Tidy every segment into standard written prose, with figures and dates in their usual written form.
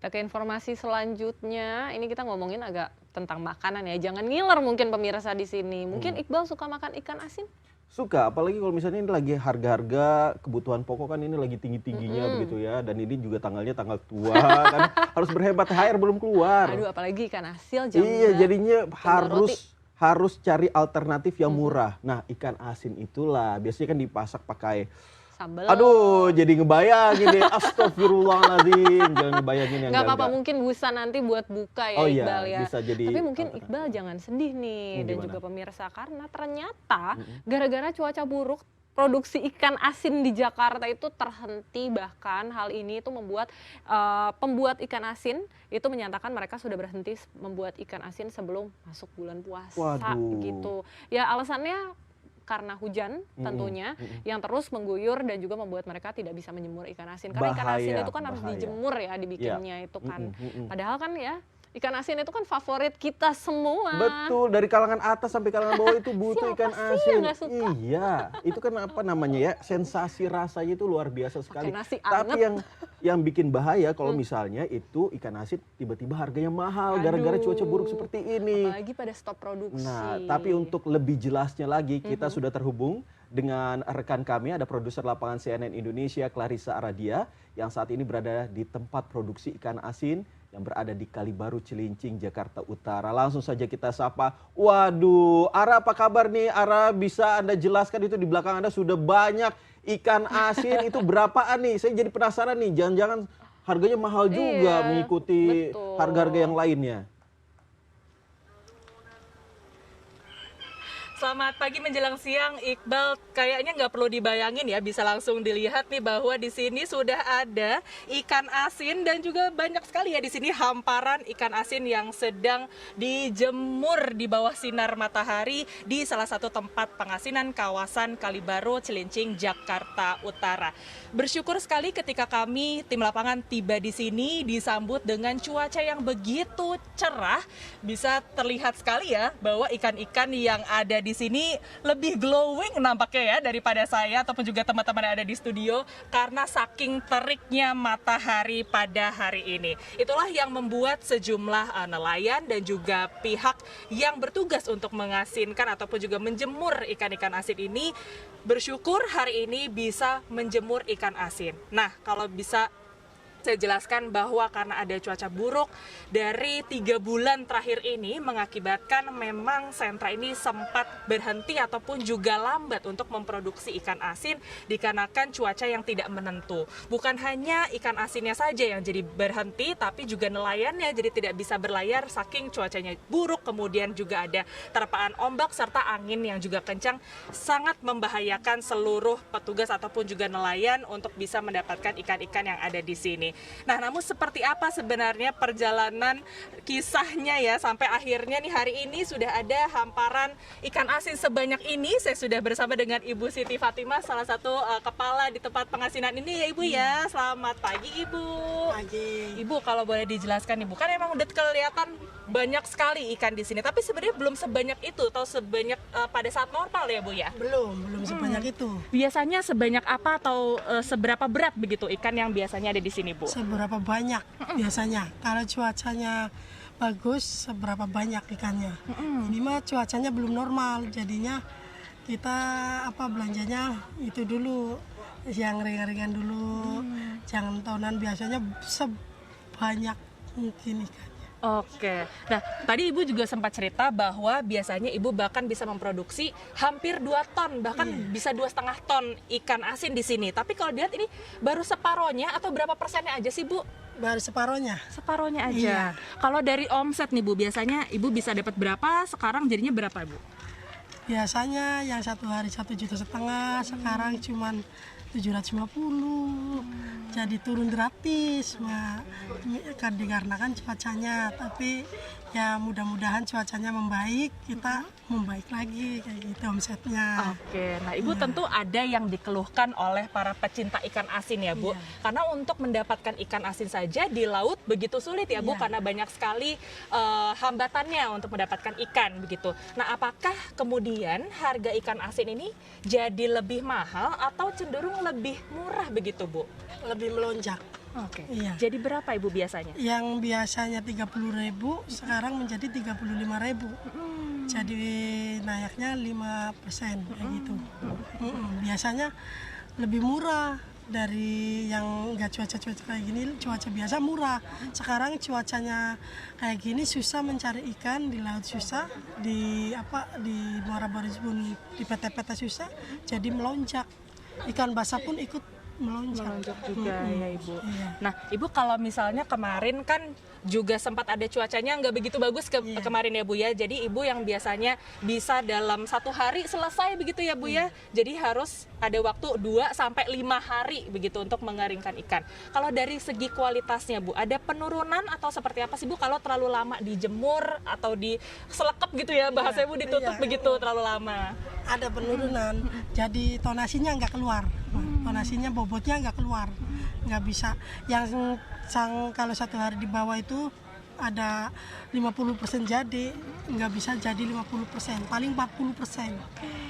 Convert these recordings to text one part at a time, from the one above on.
Kita ke informasi selanjutnya, ini kita ngomongin agak tentang makanan ya. Jangan ngiler mungkin pemirsa di sini. Mungkin Iqbal suka makan ikan asin? Suka, apalagi kalau misalnya ini lagi harga-harga kebutuhan pokok kan ini lagi tinggi-tingginya begitu ya. Dan ini juga tanggalnya tanggal tua kan harus berhemat, THR belum keluar. Aduh, apalagi ikan asin jam Iya, jadinya roti. harus cari alternatif yang murah. Nah, ikan asin itulah biasanya kan dipasak pakai Sambal. aduh, jadi ngebayangin deh. Astagfirullahaladzim, jangan ngebayangin yang Nggak apa-apa, enggak. mungkin busa nanti buat buka ya Oh iya, Iqbal ya. bisa jadi Tapi mungkin alternatif. Iqbal jangan sedih nih dan Gimana? juga pemirsa karena ternyata gara-gara cuaca buruk produksi ikan asin di Jakarta itu terhenti, bahkan hal ini itu membuat pembuat ikan asin itu menyatakan mereka sudah berhenti membuat ikan asin sebelum masuk bulan puasa. Waduh. Gitu. Ya alasannya karena hujan tentunya yang terus mengguyur dan juga membuat mereka tidak bisa menjemur ikan asin. Karena ikan asin Bahaya, itu kan harus bahaya. dijemur ya dibikinnya itu kan. Mm-mm. Padahal kan ya ikan asin itu kan favorit kita semua. Betul, dari kalangan atas sampai kalangan bawah itu butuh Siapa ikan sih yang asin. nggak suka? Iya, itu kan apa namanya ya, sensasi rasanya itu luar biasa sekali. nasi Tapi anget. yang bikin bahaya kalau misalnya itu ikan asin tiba-tiba harganya mahal gara-gara Aduh. cuaca buruk seperti ini. Apalagi pada stop produksi. Nah, tapi untuk lebih jelasnya lagi kita sudah terhubung dengan rekan kami, ada produser lapangan CNN Indonesia Clarissa Aradia yang saat ini berada di tempat produksi ikan asin yang berada di Kalibaru, Cilincing, Jakarta Utara. Langsung saja kita sapa. Waduh, Ara apa kabar nih? Ara, bisa Anda jelaskan itu di belakang Anda sudah banyak ikan asin, itu berapaan nih? Saya jadi penasaran nih, jangan-jangan harganya mahal juga Iya, mengikuti betul. harga-harga yang lainnya. Selamat pagi menjelang siang, Iqbal. Kayaknya nggak perlu dibayangin ya, bisa langsung dilihat nih bahwa di sini sudah ada ikan asin dan juga banyak sekali ya di sini hamparan ikan asin yang sedang dijemur di bawah sinar matahari di salah satu tempat pengasinan kawasan Kalibaru, Cilincing, Jakarta Utara. Bersyukur sekali ketika kami tim lapangan tiba di sini disambut dengan cuaca yang begitu cerah, bisa terlihat sekali ya bahwa ikan-ikan yang ada di sini lebih glowing nampaknya ya daripada saya ataupun juga teman-teman yang ada di studio karena saking teriknya matahari pada hari ini. Itulah yang membuat sejumlah nelayan dan juga pihak yang bertugas untuk mengasinkan ataupun juga menjemur ikan-ikan asin ini bersyukur hari ini bisa menjemur ikan asin. Nah, kalau bisa saya jelaskan bahwa karena ada cuaca buruk dari 3 bulan terakhir ini mengakibatkan memang sentra ini sempat berhenti ataupun juga lambat untuk memproduksi ikan asin dikarenakan cuaca yang tidak menentu. Bukan hanya ikan asinnya saja yang jadi berhenti, tapi juga nelayannya jadi tidak bisa berlayar saking cuacanya buruk, kemudian juga ada terpaan ombak serta angin yang juga kencang sangat membahayakan seluruh petugas ataupun juga nelayan untuk bisa mendapatkan ikan-ikan yang ada di sini. Nah, namun seperti apa sebenarnya perjalanan kisahnya ya sampai akhirnya nih hari ini sudah ada hamparan ikan asin sebanyak ini. Saya sudah bersama dengan Ibu Siti Fatimah, salah satu kepala di tempat pengasinan ini ya Ibu ya. Selamat pagi Ibu. Pagi. Ibu, kalau boleh dijelaskan Ibu, kan emang udah kelihatan banyak sekali ikan di sini, tapi sebenarnya belum sebanyak itu atau sebanyak pada saat normal ya Bu ya? Belum sebanyak itu. Biasanya sebanyak apa atau seberapa berat begitu ikan yang biasanya ada di sini Bu? Seberapa banyak biasanya. Kalau cuacanya bagus, seberapa banyak ikannya. Ini mah cuacanya belum normal, jadinya kita belanjanya itu dulu, yang ringan-ringan dulu. Jangan tahunan, biasanya sebanyak mungkin ikannya. Oke, nah tadi Ibu juga sempat cerita bahwa biasanya Ibu bahkan bisa memproduksi hampir 2 ton, bahkan bisa 2,5 ton ikan asin di sini. Tapi kalau dilihat ini baru separohnya atau berapa persennya aja sih Bu? Baru separohnya. Separohnya aja. Iya. Kalau dari omset nih Bu, biasanya Ibu bisa dapat berapa, sekarang jadinya berapa Bu? Biasanya yang satu hari 1,5 juta, sekarang cuman 750. Jadi turun gratis, dikarenakan cuacanya. Tapi ya mudah-mudahan cuacanya membaik, kita membaik lagi kayak gitu omsetnya. Oke, nah Ibu tentu ada yang dikeluhkan oleh para pecinta ikan asin ya Bu. Karena untuk mendapatkan ikan asin saja di laut begitu sulit ya Bu, karena banyak sekali hambatannya untuk mendapatkan ikan begitu. Nah, apakah kemudian harga ikan asin ini jadi lebih mahal atau cenderung lebih murah begitu Bu? Lebih melonjak. Oke. Iya. Jadi berapa Ibu biasanya? Yang biasanya 30.000 sekarang menjadi 35.000. Jadi naiknya 5% kayak gitu. Biasanya lebih murah dari yang enggak cuaca-cuaca kayak gini. Cuaca biasa murah. Sekarang cuacanya kayak gini susah mencari ikan di laut, susah di Muara Baris pun di PT-PT susah, jadi melonjak. Ikan basah pun ikut melonjak Juga ya Ibu. Iya. Nah Ibu kalau misalnya kemarin kan juga sempat ada cuacanya nggak begitu bagus kemarin ya Bu ya. Jadi Ibu yang biasanya bisa dalam 1 hari selesai begitu ya Bu ya. Jadi harus ada waktu 2 sampai 5 hari begitu untuk mengeringkan ikan. Kalau dari segi kualitasnya Bu, ada penurunan atau seperti apa sih Bu kalau terlalu lama dijemur atau diselekep gitu ya bahasanya Bu, ditutup begitu terlalu lama? Ada penurunan, jadi tonasinya nggak keluar, tonasinya bobotnya nggak keluar, nggak bisa. Yang kalau 1 hari di bawah itu ada 50% jadi, nggak bisa jadi 50%, paling 40%.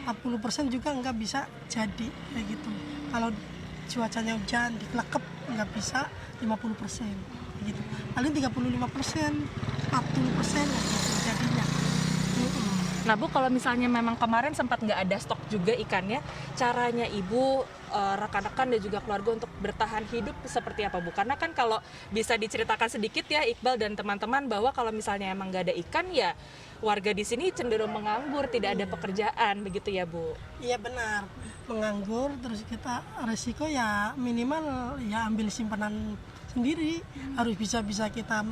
40% juga nggak bisa jadi kayak gitu. Kalau cuacanya hujan, dikelekep nggak bisa 50% gitu. Paling 35%, 40% gitu jadinya. Nah Bu, kalau misalnya memang kemarin sempat nggak ada stok juga ikannya, caranya Ibu, rekan-rekan dan juga keluarga untuk bertahan hidup seperti apa Bu? Karena kan kalau bisa diceritakan sedikit ya Iqbal dan teman-teman, bahwa kalau misalnya emang nggak ada ikan ya warga di sini cenderung menganggur, tidak ada pekerjaan begitu ya Bu? Iya benar, menganggur, terus kita resiko ya minimal ya ambil simpanan sendiri, harus bisa kita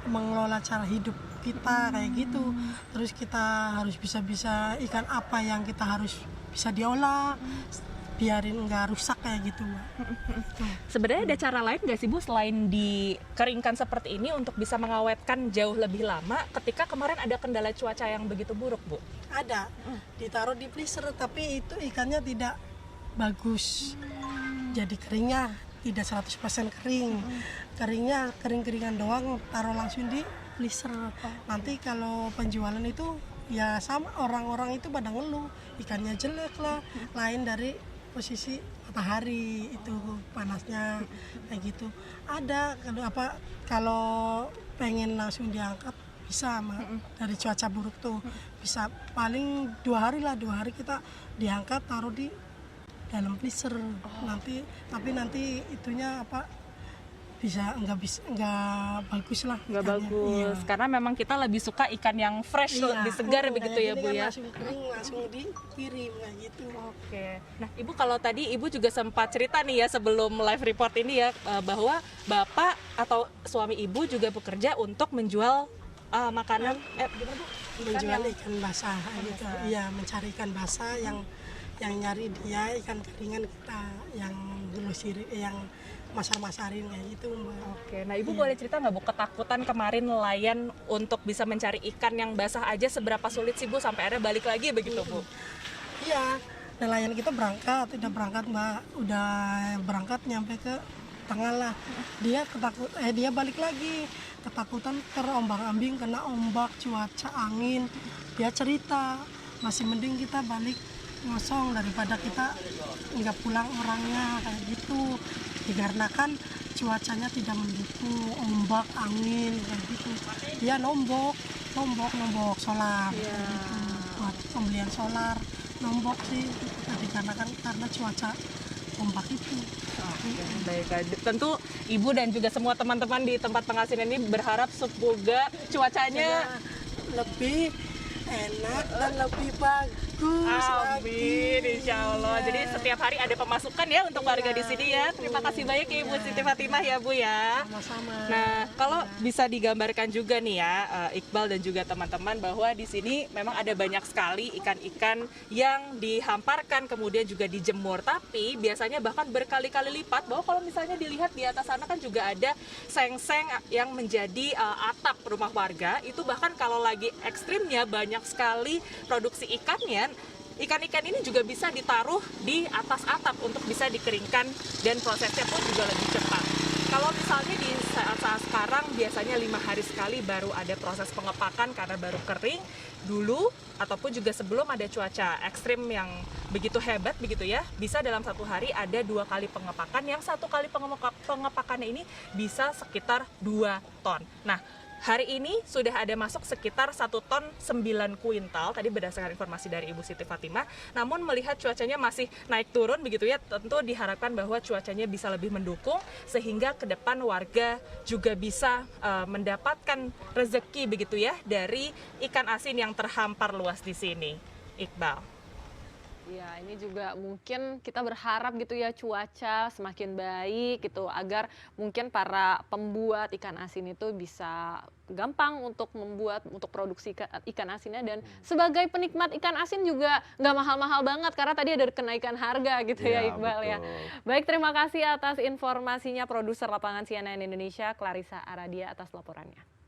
mengelola cara hidup kita kayak gitu. Terus kita harus bisa ikan apa yang kita harus bisa diolah, biarin nggak rusak kayak gitu. Sebenarnya ada cara lain nggak sih Bu selain dikeringkan seperti ini untuk bisa mengawetkan jauh lebih lama ketika kemarin ada kendala cuaca yang begitu buruk Bu? Ada, ditaruh di freezer tapi itu ikannya tidak bagus, jadi keringnya tidak 100% kering. Keringnya kering-keringan doang, taruh langsung di freezer. Nanti kalau penjualan itu ya sama, orang-orang itu pada ngeluh ikannya jelek lah, lain dari posisi matahari itu panasnya kayak gitu. Ada kalau pengen langsung diangkat bisa dari cuaca buruk tuh bisa paling 2 hari kita diangkat, taruh di dalam freezer. Nanti itunya nggak bagus lah, Nggak ikannya. bagus, Iya. karena memang kita lebih suka ikan yang fresh, lebih segar begitu ya kayak Bu gini kan ya? langsung kering, langsung dikirim kayak gitu. Oke, nah Ibu kalau tadi Ibu juga sempat cerita nih ya sebelum live report ini ya, bahwa Bapak atau suami Ibu juga bekerja untuk menjual makanan, gimana Bu? Menjual ikan basah gitu. Iya, mencari ikan basah yang nyari dia, ikan keringan kita yang grosir, yang masar-masarin kayak gitu Mbak. Oke, nah Ibu boleh cerita nggak Bu, ketakutan kemarin nelayan untuk bisa mencari ikan yang basah aja seberapa sulit sih Bu sampai akhirnya balik lagi begitu Bu? Iya, nelayan kita udah berangkat Mbak, udah berangkat nyampe ke tengah lah. Dia balik lagi, ketakutan terombang-ambing kena ombak, cuaca, angin. Dia cerita, masih mending kita balik ngosong daripada kita nggak pulang orangnya kayak gitu. Dikarenakan cuacanya tidak mendukung, ombak, angin kayak gitu. Dia nombok solar kayak gitu. Buat pembelian solar nombok sih karena cuaca ombak itu. Baik, tentu Ibu dan juga semua teman-teman di tempat pengasinan ini berharap semoga cuacanya lebih enak dan lebih bagus amin, lagi. insya Allah. Jadi setiap hari ada pemasukan ya untuk warga di sini ya. Terima kasih banyak ya Ibu Siti Fatimah ya Bu ya. Sama-sama. Nah, kalau bisa digambarkan juga nih ya, Iqbal dan juga teman-teman, bahwa di sini memang ada banyak sekali ikan-ikan yang dihamparkan kemudian juga dijemur. Tapi biasanya bahkan berkali-kali lipat, bahwa kalau misalnya dilihat di atas sana kan juga ada seng-seng yang menjadi atap rumah warga. Itu bahkan kalau lagi ekstrimnya banyak sekali produksi ikannya, ikan-ikan ini juga bisa ditaruh di atas atap untuk bisa dikeringkan dan prosesnya pun juga lebih cepat. Kalau misalnya di saat-saat sekarang biasanya 5 hari sekali baru ada proses pengepakan karena baru kering dulu, ataupun juga sebelum ada cuaca ekstrim yang begitu hebat begitu ya, bisa dalam 1 hari ada 2 kali pengepakan, yang 1 kali pengepakannya ini bisa sekitar 2 ton. Nah, hari ini sudah ada masuk sekitar 1 ton 9 kuintal tadi berdasarkan informasi dari Ibu Siti Fatimah. Namun melihat cuacanya masih naik turun begitu ya, tentu diharapkan bahwa cuacanya bisa lebih mendukung sehingga ke depan warga juga bisa mendapatkan rezeki begitu ya dari ikan asin yang terhampar luas di sini. Iqbal. Ya, ini juga mungkin kita berharap gitu ya cuaca semakin baik gitu agar mungkin para pembuat ikan asin itu bisa gampang untuk produksi ikan asinnya, dan sebagai penikmat ikan asin juga nggak mahal-mahal banget karena tadi ada kenaikan harga gitu ya, Iqbal ya. betul. Baik, terima kasih atas informasinya produser lapangan CNN Indonesia Clarissa Aradia atas laporannya.